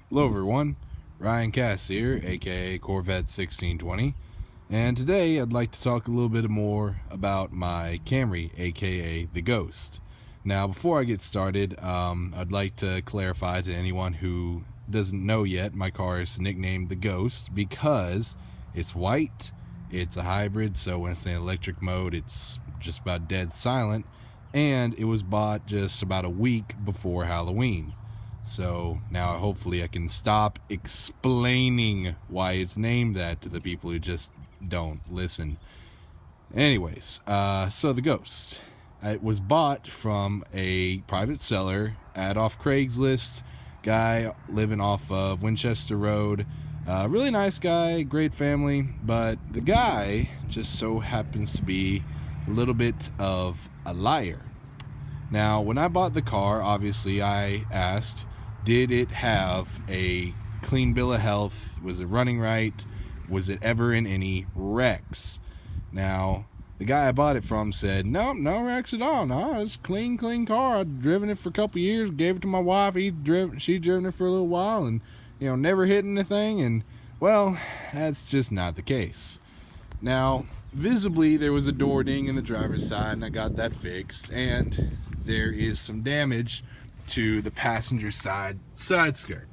Hello everyone, Ryan Cass here, aka Corvette 1620, and today I'd like to talk a little bit more about my Camry, aka the Ghost. Now, before I get started, I'd like to clarify to anyone who doesn't know yet, my car is nicknamed the Ghost because it's white, it's a hybrid, so when it's in electric mode, it's just about dead silent, and it was bought just about a week before Halloween. So now hopefully I can stop explaining why it's named that to the people who just don't listen. Anyways, so the Ghost. It was bought from a private seller off Craigslist. Guy living off of Winchester Road. Really nice guy, great family, but the guy just so happens to be a little bit of a liar. Now, when I bought the car, obviously I asked, did it have a clean bill of health? Was it running right? Was it ever in any wrecks? Now, the guy I bought it from said, no wrecks at all. No, it's a clean car. I've driven it for a couple years, gave it to my wife. She'd driven it for a little while and, never hit anything. And, well, that's just not the case. Now, visibly, there was a door ding in the driver's side, and I got that fixed. And there is some damage to the passenger side skirt.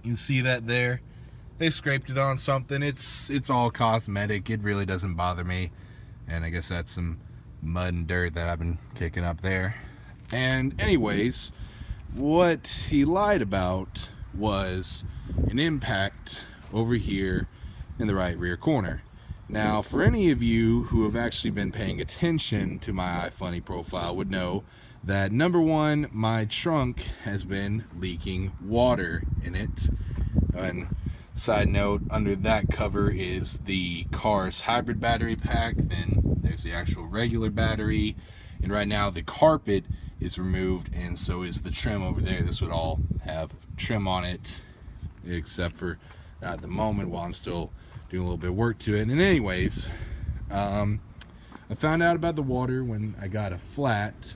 You can see that there. They scraped it on something. It's all cosmetic. It really doesn't bother me. And I guess that's some mud and dirt that I've been kicking up there. And anyways, what he lied about was an impact over here in the right rear corner. Now, for any of you who have actually been paying attention to my iFunny profile would know that, number one, my trunk has been leaking water in it. And side note, under that cover is the car's hybrid battery pack. Then there's the actual regular battery. And right now the carpet is removed, and so is the trim over there. This would all have trim on it, except for at the moment while I'm still doing a little bit of work to it. And anyways, I found out about the water when I got a flat,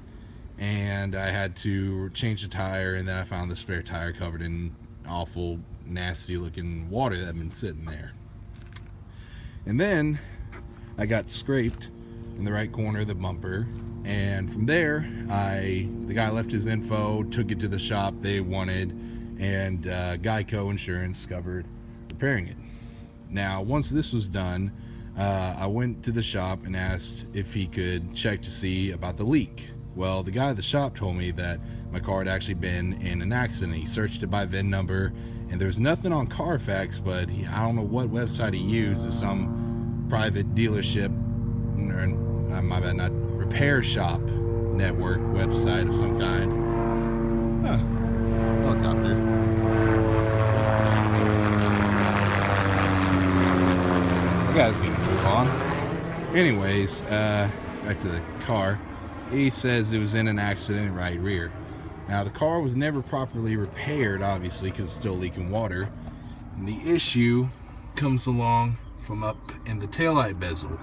and I had to change the tire, and then I found the spare tire covered in awful nasty looking water that had been sitting there. And then I got scraped in the right corner of the bumper, and from there the guy left his info, took it to the shop they wanted, and Geico Insurance covered repairing it. Now, once this was done, I went to the shop and asked if he could check to see about the leak. Well, the guy at the shop told me that my car had actually been in an accident. He searched it by VIN number, and there's nothing on Carfax, but I don't know what website he used. It's some private dealership, or my bad, not repair shop network website of some kind. Helicopter. The guy's gonna move on. Anyways, back to the car. He says it was in an accident right rear. Now, the car was never properly repaired, obviously, because it's still leaking water. And the issue comes along from up in the taillight bezel,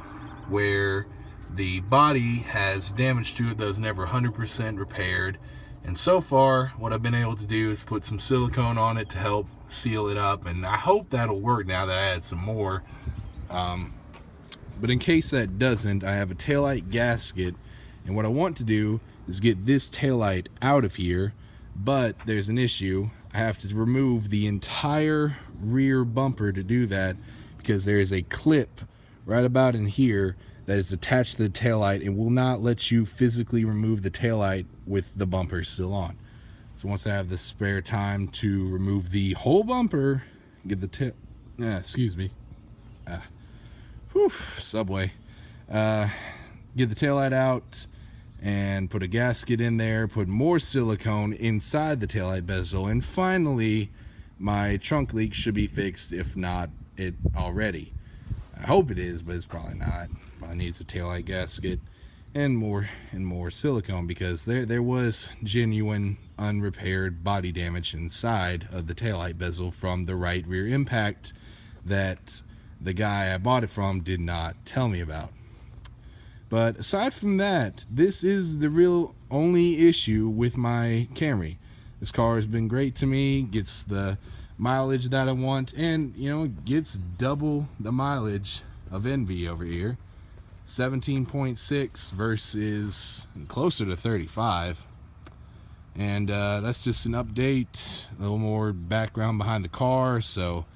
where the body has damage to it that was never 100% repaired. And so far, what I've been able to do is put some silicone on it to help seal it up. And I hope that'll work now that I add some more. But in case that doesn't, I have a taillight gasket. And what I want to do is get this taillight out of here, but there's an issue. I have to remove the entire rear bumper to do that, because there is a clip right about in here that is attached to the taillight and will not let you physically remove the taillight with the bumper still on. So once I have the spare time to remove the whole bumper, get the subway. Get the taillight out and put a gasket in there, put more silicone inside the taillight bezel, and finally my trunk leak should be fixed, if not it already. I hope it is, but it's probably not. Probably needs a taillight gasket and more silicone, because there was genuine unrepaired body damage inside of the taillight bezel from the right rear impact that the guy I bought it from did not tell me about. But aside from that, this is the real only issue with my Camry. This car has been great to me, gets the mileage that I want, and gets double the mileage of Envy over here. 17.6 versus closer to 35. And that's just an update, a little more background behind the car, so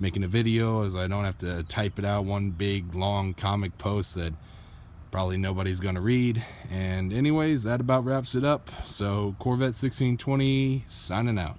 making a video as I don't have to type it out, one big long comic post that probably nobody's gonna read. And anyways, that about wraps it up. So Corvette 1620 signing out.